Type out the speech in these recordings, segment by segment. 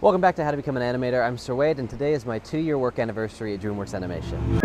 Welcome back to How to Become an Animator. I'm Sir Wade, and today is my 2-year work anniversary at DreamWorks Animation.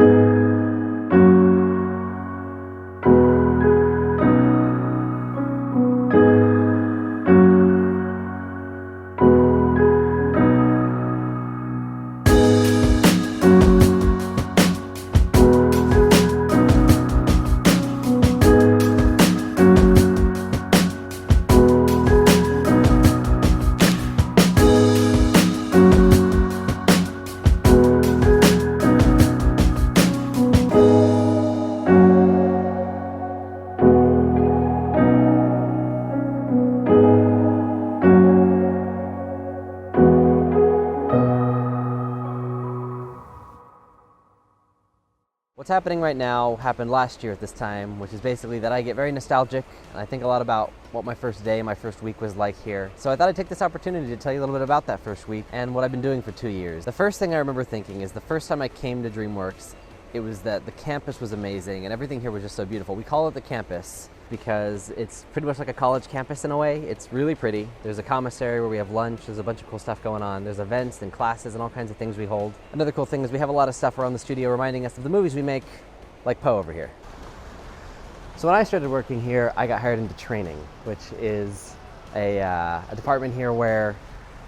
What's happening right now happened last year at this time, which is basically that I get very nostalgic and I think a lot about what my first day, my first week was like here. So I thought I'd take this opportunity to tell you a little bit about that first week and what I've been doing for 2 years. The first thing I remember thinking is the first time I came to DreamWorks, it was that the campus was amazing and everything here was just so beautiful. We call it the campus because it's pretty much like a college campus in a way. It's really pretty. There's a commissary where we have lunch. There's a bunch of cool stuff going on. There's events and classes and all kinds of things we hold. Another cool thing is we have a lot of stuff around the studio reminding us of the movies we make, like Poe over here. So when I started working here, I got hired into training, which is a department here where,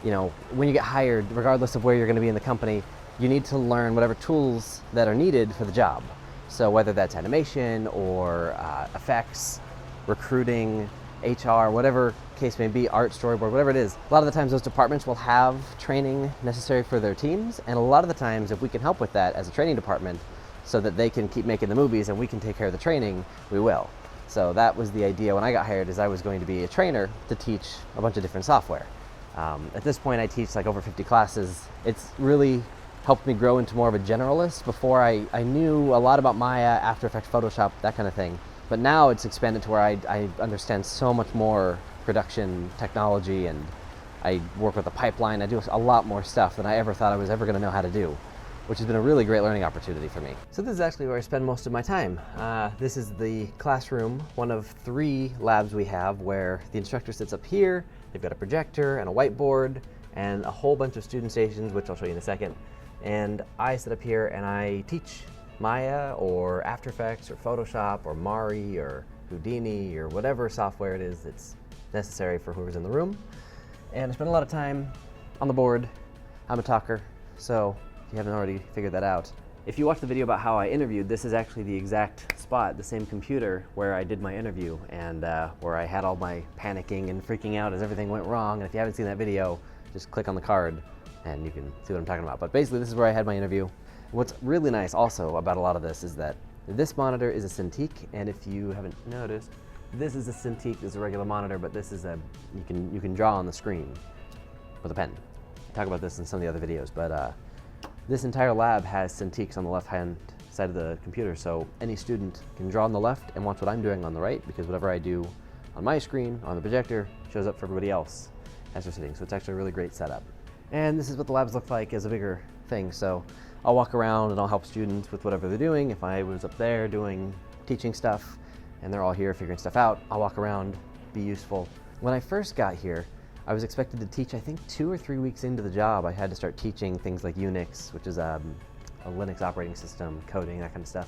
you know, when you get hired, regardless of where you're going to be in the company, you need to learn whatever tools that are needed for the job. So whether that's animation or effects, recruiting, HR, whatever case may be, art, storyboard, whatever it is. A lot of the times those departments will have training necessary for their teams, and a lot of the times if we can help with that as a training department so that they can keep making the movies and we can take care of the training, we will. So that was the idea when I got hired, is I was going to be a trainer to teach a bunch of different software. At this point I teach like over 50 classes. It's really helped me grow into more of a generalist. Before I knew a lot about Maya, After Effects, Photoshop, that kind of thing. But now it's expanded to where I understand so much more production technology, and I work with a pipeline. I do a lot more stuff than I ever thought I was ever going to know how to do, which has been a really great learning opportunity for me. So this is actually where I spend most of my time. This is the classroom, one of 3 labs we have where the instructor sits up here. They've got a projector and a whiteboard and a whole bunch of student stations, which I'll show you in a second. And I sit up here and I teach Maya or After Effects or Photoshop or Mari or Houdini or whatever software it is that's necessary for whoever's in the room. And I spend a lot of time on the board. I'm a talker, so if you haven't already figured that out. If you watch the video about how I interviewed, this is actually the exact spot, the same computer where I did my interview and where I had all my panicking and freaking out as everything went wrong. And if you haven't seen that video, just click on the card and you can see what I'm talking about. But basically this is where I had my interview. What's really nice also about a lot of this is that this monitor is a Cintiq, and if you haven't noticed, this is a Cintiq, this is a regular monitor, but this is you can draw on the screen with a pen. I talk about this in some of the other videos, but this entire lab has Cintiqs on the left-hand side of the computer, so any student can draw on the left and watch what I'm doing on the right, because whatever I do on my screen, on the projector, shows up for everybody else as they're sitting, so it's actually a really great setup. And this is what the labs look like as a bigger thing, so I'll walk around and I'll help students with whatever they're doing. If I was up there doing teaching stuff and they're all here figuring stuff out, I'll walk around, be useful. When I first got here, I was expected to teach, I think 2 or 3 weeks into the job, I had to start teaching things like Unix, which is a Linux operating system, coding, that kind of stuff,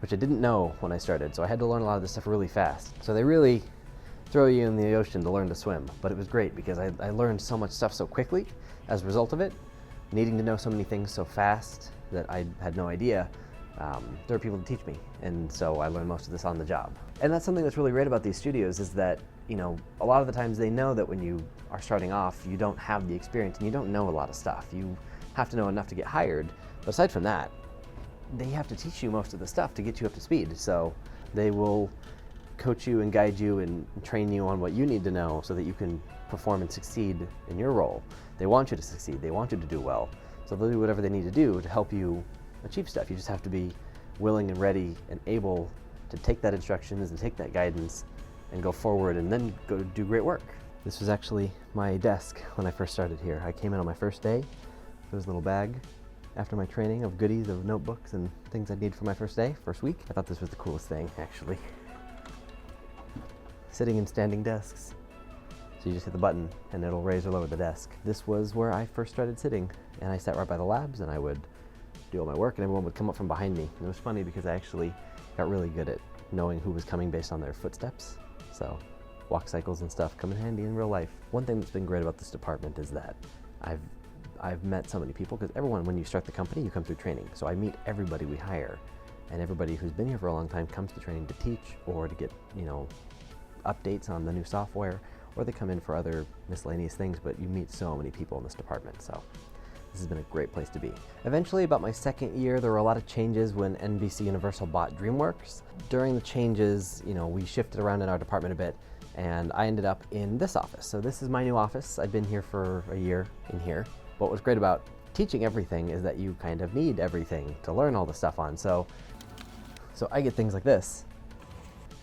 which I didn't know when I started. So I had to learn a lot of this stuff really fast. So they really throw you in the ocean to learn to swim. But it was great because I learned so much stuff so quickly as a result of it. Needing to know so many things so fast that I had no idea, there were people to teach me, and so I learned most of this on the job. And that's something that's really great about these studios, is that, you know, a lot of the times they know that when you are starting off, you don't have the experience and you don't know a lot of stuff. You have to know enough to get hired, but aside from that, they have to teach you most of the stuff to get you up to speed. So they will coach you and guide you and train you on what you need to know so that you can perform and succeed in your role. They want you to succeed, they want you to do well, so they'll do whatever they need to do to help you achieve stuff. You just have to be willing and ready and able to take that instructions and take that guidance and go forward and then go do great work. This was actually my desk when I first started here. I came in on my first day. There was a little bag after my training of goodies, of notebooks and things I'd need for my first day, first week. I thought this was the coolest thing, actually. Sitting and standing desks. So you just hit the button and it'll raise or lower the desk. This was where I first started sitting, and I sat right by the labs and I would do all my work and everyone would come up from behind me. And it was funny because I actually got really good at knowing who was coming based on their footsteps. So walk cycles and stuff come in handy in real life. One thing that's been great about this department is that I've met so many people, because everyone, when you start the company, you come through training. So I meet everybody we hire, and everybody who's been here for a long time comes to training to teach or to get, updates on the new software, or they come in for other miscellaneous things, but you meet so many people in this department. So this has been a great place to be. Eventually, about my second year, there were a lot of changes when NBC Universal bought DreamWorks. During the changes, we shifted around in our department a bit, and I ended up in this office. So this is my new office. I've been here for a year in here. What was great about teaching everything is that you kind of need everything to learn all the stuff on. So I get things like this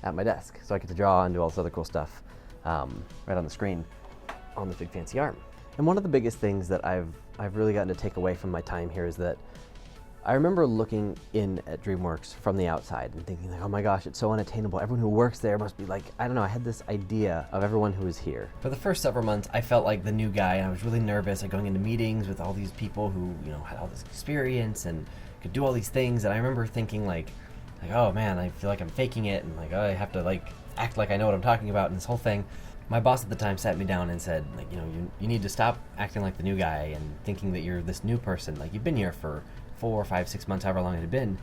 at my desk. So I get to draw and do all this other cool stuff right on the screen on this big fancy arm. And one of the biggest things that I've really gotten to take away from my time here is that I remember looking in at DreamWorks from the outside and thinking like, oh my gosh, it's so unattainable. Everyone who works there must be like, I don't know, I had this idea of everyone who was here. For the first several months, I felt like the new guy, and I was really nervous, like going into meetings with all these people who, had all this experience and could do all these things. And I remember thinking like, oh man, I feel like I'm faking it, and like, oh, I have to act like I know what I'm talking about and this whole thing. My boss at the time sat me down and said, like, you need to stop acting like the new guy and thinking that you're this new person. Like, you've been here for 4, 5, 6 months, however long it had been.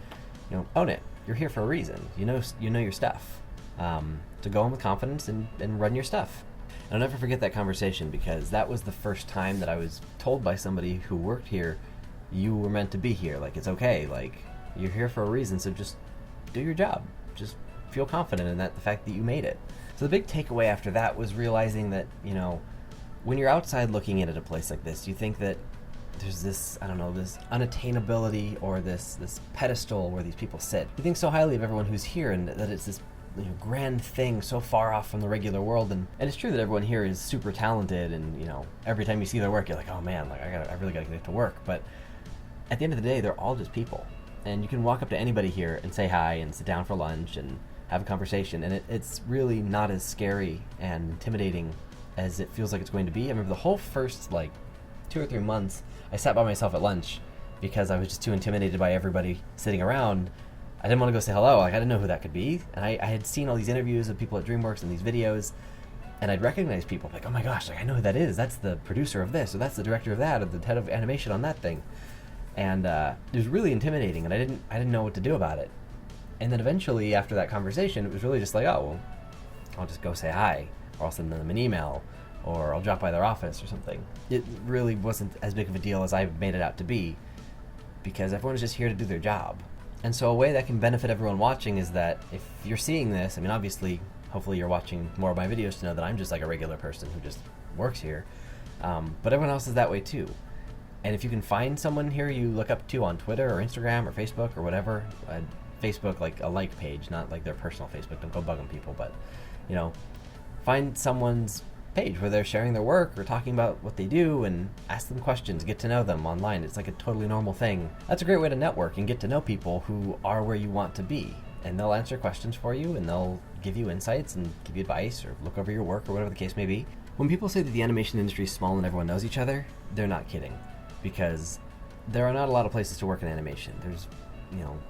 Own it. You're here for a reason. You know your stuff. To go in with confidence and run your stuff. And I'll never forget that conversation, because that was the first time that I was told by somebody who worked here, you were meant to be here. Like, it's okay. Like, you're here for a reason, so just do your job. Just feel confident in that, the fact that you made it. So the big takeaway after that was realizing that, when you're outside looking in at a place like this, you think that there's this, this unattainability or this pedestal where these people sit. You think so highly of everyone who's here, and that it's this grand thing so far off from the regular world. And it's true that everyone here is super talented, and every time you see their work, you're like, oh man, like I really gotta get to work. But at the end of the day, they're all just people. And you can walk up to anybody here and say hi and sit down for lunch and have a conversation, and it's really not as scary and intimidating as it feels like it's going to be. I remember the whole first 2 or 3 months, I sat by myself at lunch because I was just too intimidated by everybody sitting around. I didn't want to go say hello. I didn't know who that could be. And I had seen all these interviews of people at DreamWorks and these videos, and I'd recognize people like, oh my gosh, I know who that is. That's the producer of this, or that's the director of that, or the head of animation on that thing. And it was really intimidating, and I didn't know what to do about it. And then eventually, after that conversation, it was really just like, oh, well, I'll just go say hi, or I'll send them an email, or I'll drop by their office or something. It really wasn't as big of a deal as I made it out to be, because everyone's just here to do their job. And so a way that can benefit everyone watching is that if you're seeing this, obviously, hopefully you're watching more of my videos to know that I'm just like a regular person who just works here, but everyone else is that way too. And if you can find someone here you look up to on Twitter or Instagram or Facebook or whatever, Facebook, like a like page, not like their personal Facebook, don't go bugging people, but find someone's page where they're sharing their work or talking about what they do, and ask them questions, get to know them online. It's like a totally normal thing. That's a great way to network and get to know people who are where you want to be, and they'll answer questions for you, and they'll give you insights and give you advice or look over your work or whatever the case may be. When people say that the animation industry is small and everyone knows each other, they're not kidding, because there are not a lot of places to work in animation. There's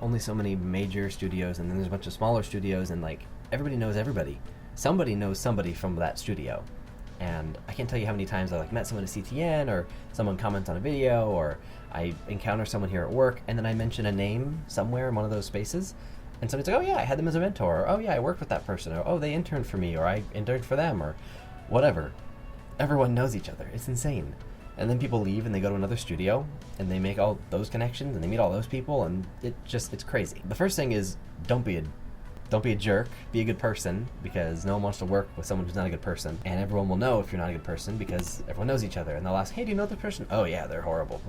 only so many major studios, and then there's a bunch of smaller studios, and everybody knows everybody. Somebody knows somebody from that studio. And I can't tell you how many times I met someone at CTN, or someone comments on a video, or I encounter someone here at work, and then I mention a name somewhere in one of those spaces, and somebody's like, oh yeah, I had them as a mentor, or oh yeah, I worked with that person, or oh, they interned for me, or I interned for them, or whatever. Everyone knows each other. It's insane. And then people leave and they go to another studio and they make all those connections and they meet all those people, and it's crazy. The first thing is, don't be a jerk, be a good person, because no one wants to work with someone who's not a good person. And everyone will know if you're not a good person because everyone knows each other, and they'll ask, hey, do you know this person? Oh yeah, they're horrible.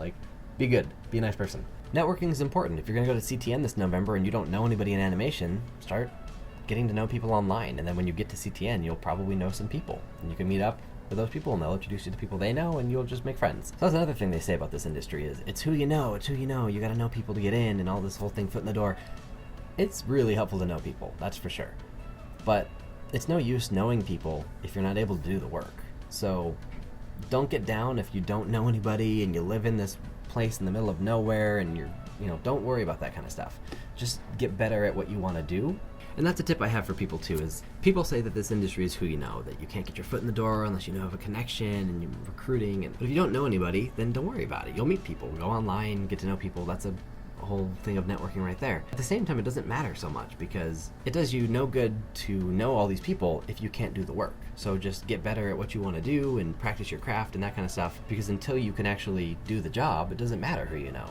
Be good, be a nice person. Networking is important. If you're gonna go to CTN this November and you don't know anybody in animation, start getting to know people online, and then when you get to CTN, you'll probably know some people, and you can meet up with those people, and they'll introduce you to people they know, and you'll just make friends. So that's another thing they say about this industry is, it's who you know, you gotta know people to get in, and all this whole thing, foot in the door. It's really helpful to know people, that's for sure. But it's no use knowing people if you're not able to do the work. So don't get down if you don't know anybody and you live in this place in the middle of nowhere and don't worry about that kind of stuff. Just get better at what you want to do. And that's a tip I have for people too, is people say that this industry is who you know, that you can't get your foot in the door unless you have a connection and you're recruiting. But if you don't know anybody, then don't worry about it. You'll meet people, go online, get to know people. That's a whole thing of networking right there. At the same time, it doesn't matter so much because it does you no good to know all these people if you can't do the work. So just get better at what you want to do and practice your craft and that kind of stuff, because until you can actually do the job, it doesn't matter who you know.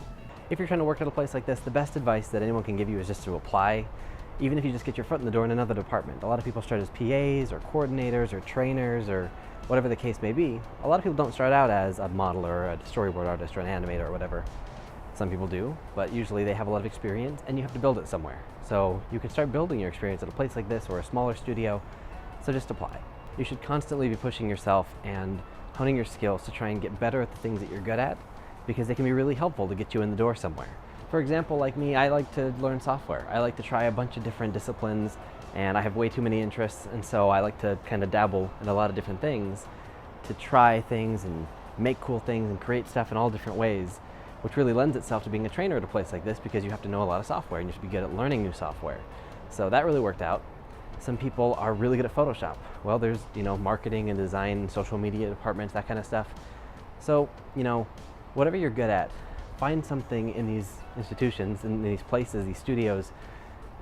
If you're trying to work at a place like this, the best advice that anyone can give you is just to apply, even if you just get your foot in the door in another department. A lot of people start as PAs or coordinators or trainers or whatever the case may be. A lot of people don't start out as a modeler or a storyboard artist or an animator or whatever. Some people do, but usually they have a lot of experience and you have to build it somewhere. So you can start building your experience at a place like this or a smaller studio, so just apply. You should constantly be pushing yourself and honing your skills to try and get better at the things that you're good at, because they can be really helpful to get you in the door somewhere. For example, like me, I like to learn software. I like to try a bunch of different disciplines, and I have way too many interests, and so I like to kind of dabble in a lot of different things to try things and make cool things and create stuff in all different ways, which really lends itself to being a trainer at a place like this, because you have to know a lot of software and you should be good at learning new software. So that really worked out. Some people are really good at Photoshop. Well, there's, marketing and design, social media departments, that kind of stuff. So, whatever you're good at, find something in these institutions, in these places, these studios,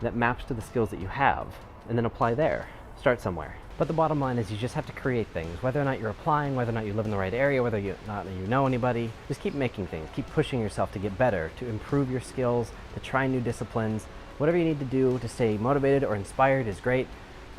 that maps to the skills that you have, and then apply there. Start somewhere. But the bottom line is you just have to create things. Whether or not you're applying, whether or not you live in the right area, whether or not you know anybody, just keep making things. Keep pushing yourself to get better, to improve your skills, to try new disciplines. Whatever you need to do to stay motivated or inspired is great,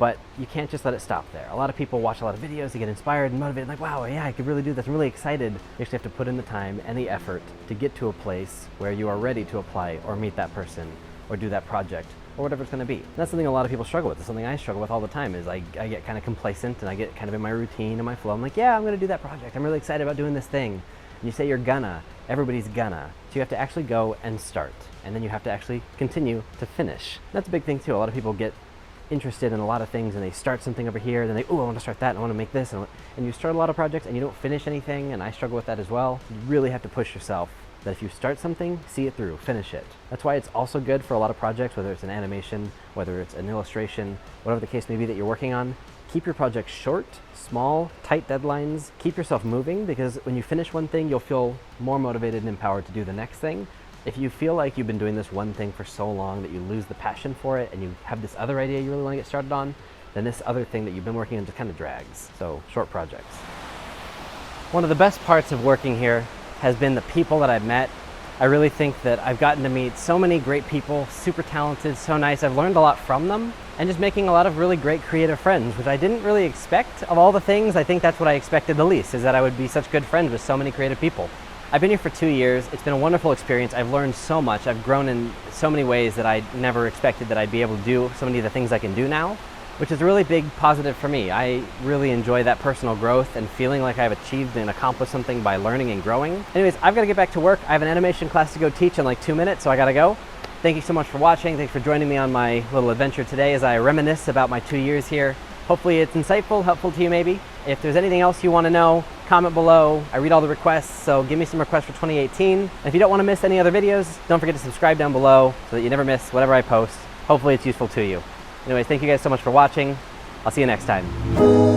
but you can't just let it stop there. A lot of people watch a lot of videos, they get inspired and motivated, like, wow, yeah, I could really do this, I'm really excited. You actually have to put in the time and the effort to get to a place where you are ready to apply or meet that person or do that project or whatever it's going to be. And that's something a lot of people struggle with. It's something I struggle with all the time, is I get kind of complacent and I get kind of in my routine and my flow. I'm like, yeah, I'm going to do that project. I'm really excited about doing this thing. And you say you're gonna, everybody's gonna. So you have to actually go and start. And then you have to actually continue to finish. That's a big thing too. A lot of people get interested in a lot of things and they start something over here, then they, I want to start that, and I want to make this, and you start a lot of projects and you don't finish anything, and I struggle with that as well. You really have to push yourself, that if you start something, see it through, finish it. That's why it's also good for a lot of projects, whether it's an animation, whether it's an illustration, whatever the case may be that you're working on. Keep your projects short, small, tight deadlines. Keep yourself moving, because when you finish one thing, you'll feel more motivated and empowered to do the next thing. If you feel like you've been doing this one thing for so long that you lose the passion for it and you have this other idea you really want to get started on, then this other thing that you've been working on just kind of drags. So, short projects. One of the best parts of working here has been the people that I've met. I really think that I've gotten to meet so many great people, super talented, so nice. I've learned a lot from them, and just making a lot of really great creative friends, which I didn't really expect. Of all the things, I think that's what I expected the least, is that I would be such good friends with so many creative people. I've been here for 2 years. It's been a wonderful experience. I've learned so much. I've grown in so many ways that I never expected that I'd be able to do so many of the things I can do now, which is a really big positive for me. I really enjoy that personal growth and feeling like I've achieved and accomplished something by learning and growing. Anyways, I've got to get back to work. I have an animation class to go teach in like 2 minutes, so I gotta go. Thank you so much for watching. Thanks for joining me on my little adventure today as I reminisce about my 2 years here. Hopefully it's insightful, helpful to you maybe. If there's anything else you want to know, comment below. I read all the requests, so give me some requests for 2018. And if you don't want to miss any other videos, don't forget to subscribe down below so that you never miss whatever I post. Hopefully it's useful to you. Anyways, thank you guys so much for watching. I'll see you next time.